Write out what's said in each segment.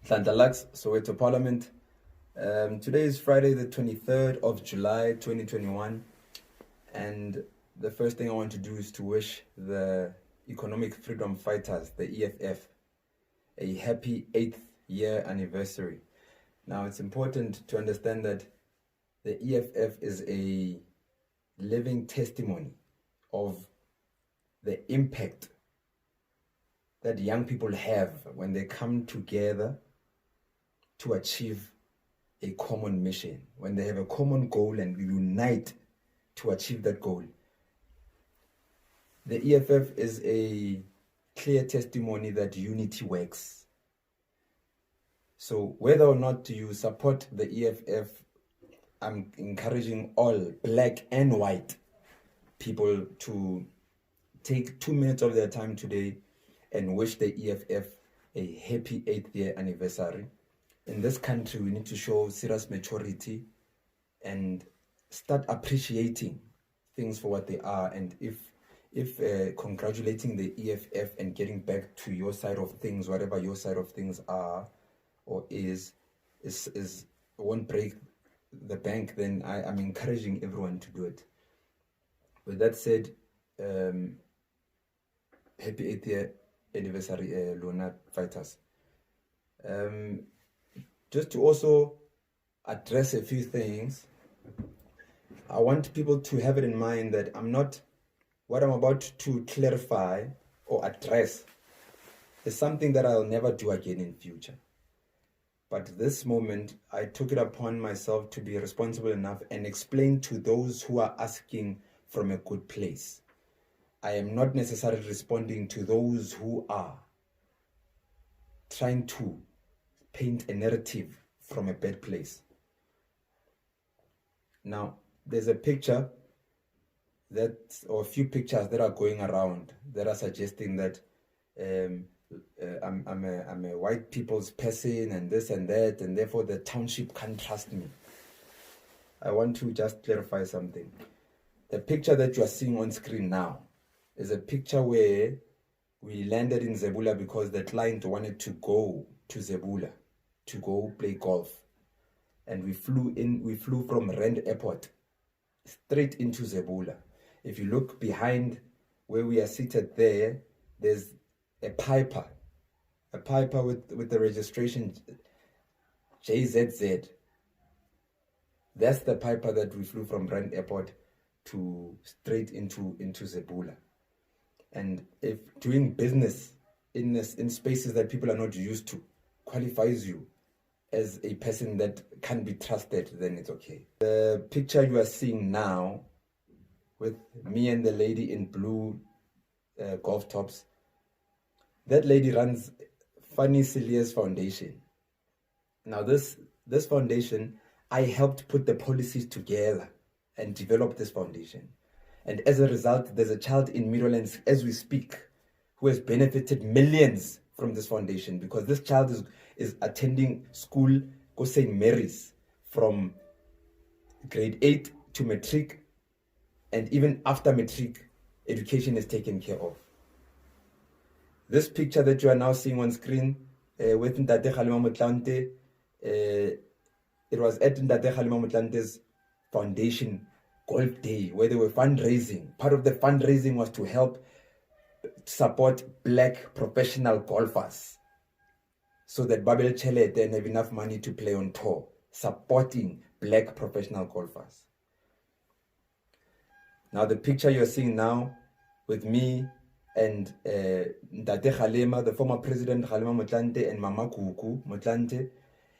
Tlantalax, Soweto Parliament. Today is Friday, the 23rd of July, 2021. And the first thing I want to do is to wish the Economic Freedom Fighters, the EFF, a happy 8th year anniversary. Now, it's important to understand that the EFF is a living testimony of the impact that young people have when they come together to achieve a common mission, when they have a common goal and unite to achieve that goal. The EFF is a clear testimony that unity works. So whether or not you support the EFF, I'm encouraging all black and white people to take 2 minutes of their time today and wish the EFF a happy 8th year anniversary. In this country, we need to show serious maturity and start appreciating things for what they are. And if congratulating the EFF and getting back to your side of things, whatever your side of things are or is won't break the bank, then I'm encouraging everyone to do it. With that said, happy 8th year anniversary, Luna Fighters. Just to also address a few things, I want people to have it in mind that what I'm about to clarify or address is something that I'll never do again in future. But this moment, I took it upon myself to be responsible enough and explain to those who are asking from a good place. I am not necessarily responding to those who are trying to paint a narrative from a bad place. Now, there's a picture or a few pictures that are going around that are suggesting that I'm a white people's person and this and that, and therefore the township can't trust me. I want to just clarify something. The picture that you are seeing on screen now is a picture where we landed in Zebula because the client wanted to go to Zebula to go play golf. And we flew from Rand Airport straight into Zebula. If you look behind where we are seated there's a piper with the registration JZZ. That's the piper that we flew from Rand Airport to straight into Zebula. And if doing business in spaces that people are not used to qualifies you as a person that can be trusted, then it's okay. The picture you are seeing now with me and the lady in blue golf tops, that lady runs Funny Celia's foundation. Now this foundation, I helped put the policies together and develop this foundation. And as a result, there's a child in Meadowlands as we speak who has benefited millions from this foundation, because this child is attending school, go St. Mary's, from grade 8 to matric, and even after matric, education is taken care of. This picture that you are now seeing on screen with Ntate Kgalema Motlanthe, it was at Ntate Kgalema Motlanthe's foundation golf day where they were fundraising. Part of the fundraising was to help support black professional golfers so that Babel Chelet then have enough money to play on tour, supporting black professional golfers. Now the picture you're seeing now with me and Ntate Kgalema, the former president Kgalema Motlanthe, and Mama Kuku Motlanthe,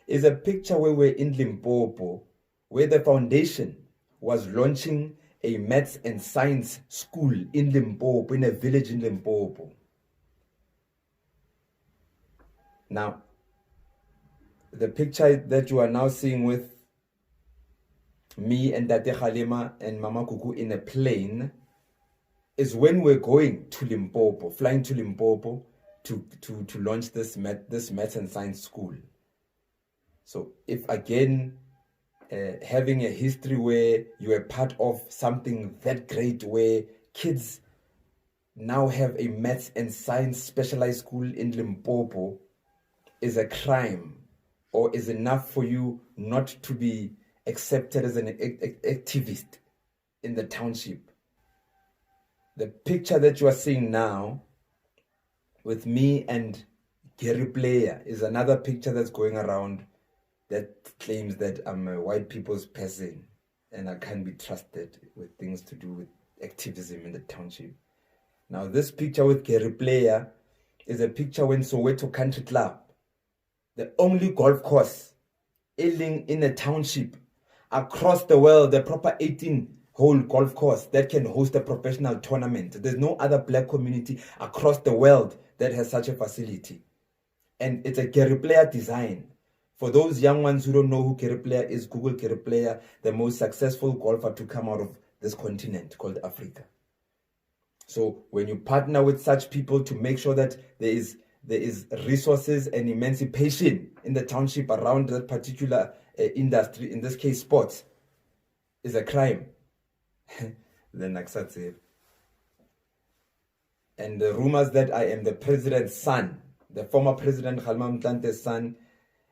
is a picture where we're in Limpopo, where the foundation was launching a maths and science school in Limpopo, in a village in Limpopo. Now, the picture that you are now seeing with me and Tate Kgalema and Mama Kuku in a plane is when we're going to Limpopo, flying to Limpopo to launch this maths and science school. So if again, having a history where you are part of something that great, where kids now have a maths and science specialized school in Limpopo, is a crime or is enough for you not to be accepted as an activist in the township. The picture that you are seeing now with me and Gary Player is another picture that's going around that claims that I'm a white people's person and I can't be trusted with things to do with activism in the township. Now, this picture with Gary Player is a picture when Soweto Country Club, the only golf course in a township across the world, the proper 18-hole golf course that can host a professional tournament. There's no other black community across the world that has such a facility. And it's a Gary Player design. For those young ones who don't know who Gary Player is, Google Gary Player, the most successful golfer to come out of this continent called Africa. So when you partner with such people to make sure that there is resources and emancipation in the township around that particular industry, in this case sports, is a crime, then accept it. And the rumors that I am the president's son, the former president Kgalema Motlante's son,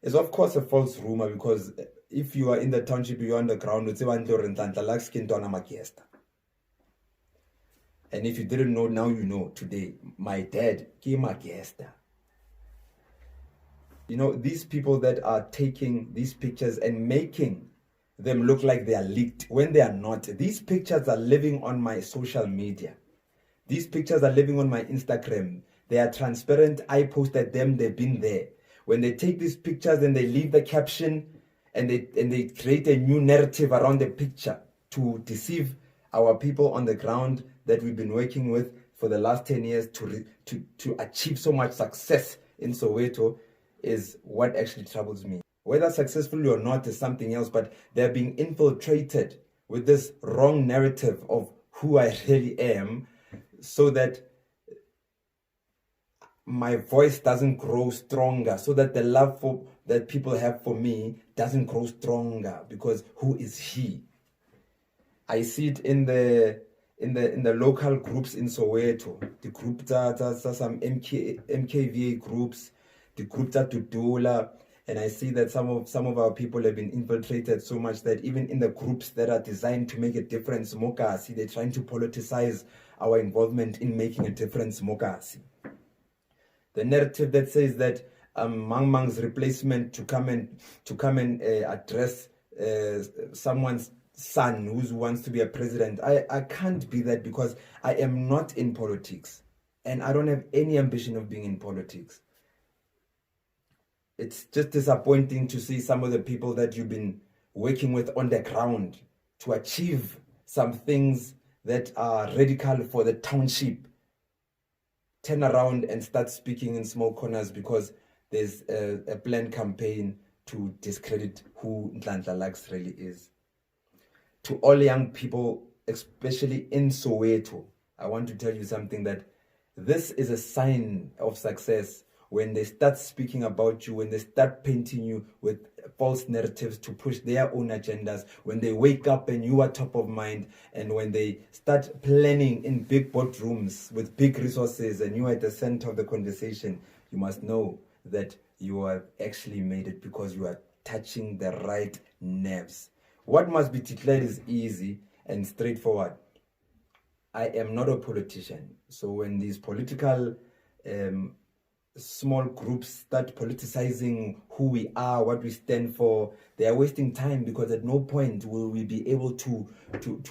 is of course a false rumor, because if you are in the township, you are on the ground, and if you didn't know, now you know today. My dad came a guesta. You know, these people that are taking these pictures and making them look like they are leaked when they are not. These pictures are living on my social media. These pictures are living on my Instagram. They are transparent. I posted them. They've been there. When they take these pictures and they leave the caption and they create a new narrative around the picture to deceive our people on the ground that we've been working with for the last 10 years to achieve so much success in Soweto, is what actually troubles me. Whether successfully or not is something else, but they're being infiltrated with this wrong narrative of who I really am, so that my voice doesn't grow stronger, so that the love that people have for me doesn't grow stronger, because who is he? I see it in the local groups in Soweto, the group that some MKVA groups, the group that Dudula, and I see that some of our people have been infiltrated so much that even in the groups that are designed to make a difference, Mokasi, they're trying to politicize our involvement in making a difference, Mokasi. The narrative that says that Mang Mang's replacement to come and address someone's son who wants to be a president. I can't be that, because I am not in politics and I don't have any ambition of being in politics. It's just disappointing to see some of the people that you've been working with on the ground to achieve some things that are radical for the township turn around and start speaking in small corners because there's a planned campaign to discredit who Nhlanhla Lux really is. To all young people, especially in Soweto, I want to tell you something, that this is a sign of success when they start speaking about you, when they start painting you with false narratives to push their own agendas, when they wake up and you are top of mind, and when they start planning in big boardrooms with big resources and you are at the center of the conversation, you must know that you have actually made it because you are touching the right nerves. What must be declared is easy and straightforward. I am not a politician. So when these political small groups start politicizing who we are, what we stand for, they are wasting time, because at no point will we be able to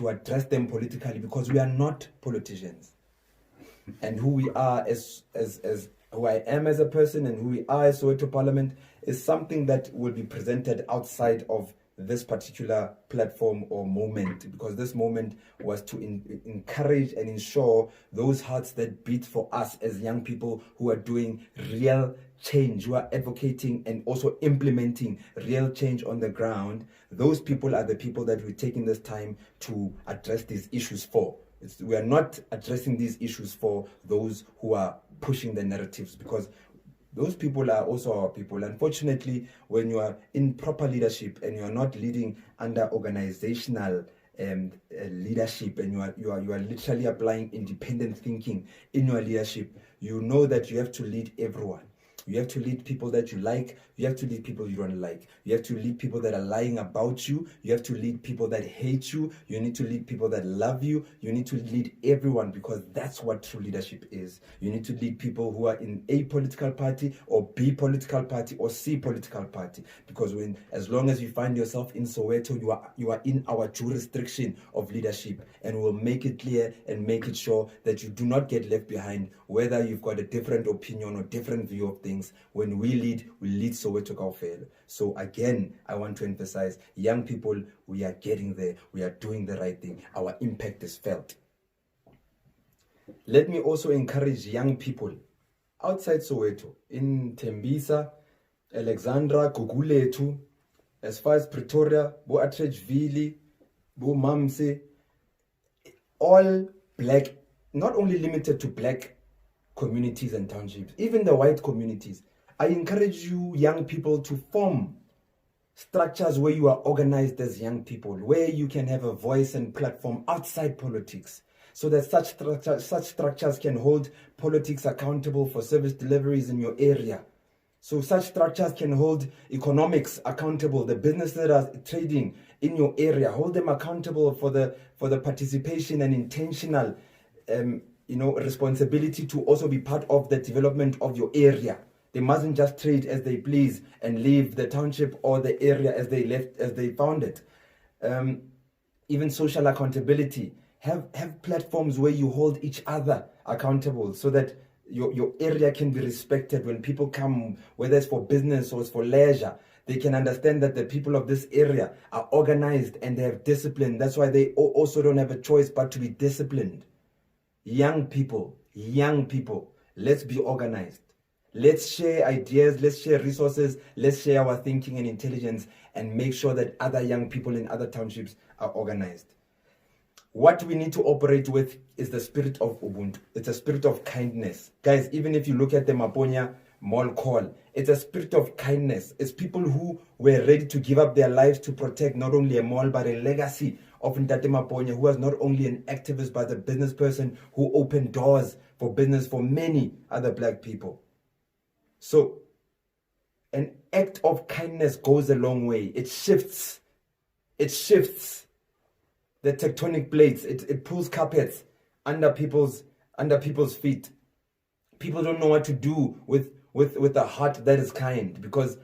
address them politically, because we are not politicians. And who we are as who I am as a person and who we are as Soweto Parliament is something that will be presented outside of this particular platform or moment, because this moment was to encourage and ensure those hearts that beat for us as young people who are doing real change, who are advocating and also implementing real change on the ground. Those people are the people that we're taking this time to address these issues for. We are not addressing these issues for those who are pushing the narratives, because those people are also our people. Unfortunately, when you are in proper leadership and you are not leading under organizational leadership, and you are literally applying independent thinking in your leadership, you know that you have to lead everyone. You have to lead people that you like. You have to lead people you don't like. You have to lead people that are lying about you. You have to lead people that hate you. You need to lead people that love you. You need to lead everyone, because that's what true leadership is. You need to lead people who are in A political party or B political party or C political party, because as long as you find yourself in Soweto, you are in our jurisdiction of leadership, and we'll make it clear and make it sure that you do not get left behind, whether you've got a different opinion or different view of things. When we lead Soweto kaofela. So again, I want to emphasize, young people, we are getting there. We are doing the right thing. Our impact is felt. Let me also encourage young people outside Soweto, in Tembisa, Alexandra, Gugulethu, as far as Pretoria, Bo Atteridgeville, Bo Mamse, all black, not only limited to black communities and townships, even the white communities. I encourage you young people to form structures where you are organized as young people, where you can have a voice and platform outside politics, so that such structures can hold politics accountable for service deliveries in your area. So such structures can hold economics accountable, the businesses that are trading in your area, hold them accountable for the participation and intentional responsibility to also be part of the development of your area. They mustn't just trade as they please and leave the township or the area as they found it. Even social accountability. Have platforms where you hold each other accountable, so that your area can be respected when people come, whether it's for business or it's for leisure. They can understand that the people of this area are organized and they have discipline. That's why they also don't have a choice but to be disciplined. Young people, let's be organized. Let's share ideas, let's share resources, let's share our thinking and intelligence, and make sure that other young people in other townships are organized. What we need to operate with is the spirit of Ubuntu. It's a spirit of kindness. Guys, even if you look at the Maponya Mall Call, it's a spirit of kindness. It's people who were ready to give up their lives to protect not only a mall, but a legacy of Ntate Maponya, who was not only an activist, but a business person who opened doors for business for many other black people. So, an act of kindness goes a long way. It shifts the tectonic plates. It pulls carpets under people's feet. People don't know what to do with a heart that is kind, because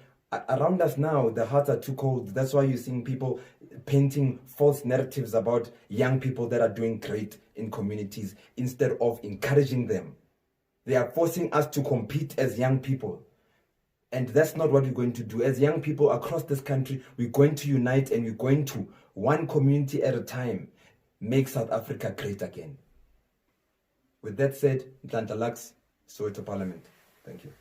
around us now the hearts are too cold. That's why you're seeing people painting false narratives about young people that are doing great in communities instead of encouraging them. They are forcing us to compete as young people. And that's not what we're going to do. As young people across this country, we're going to unite, and we're going to, one community at a time, make South Africa great again. With that said, Nhlanhla Lux, Soweto Parliament. Thank you.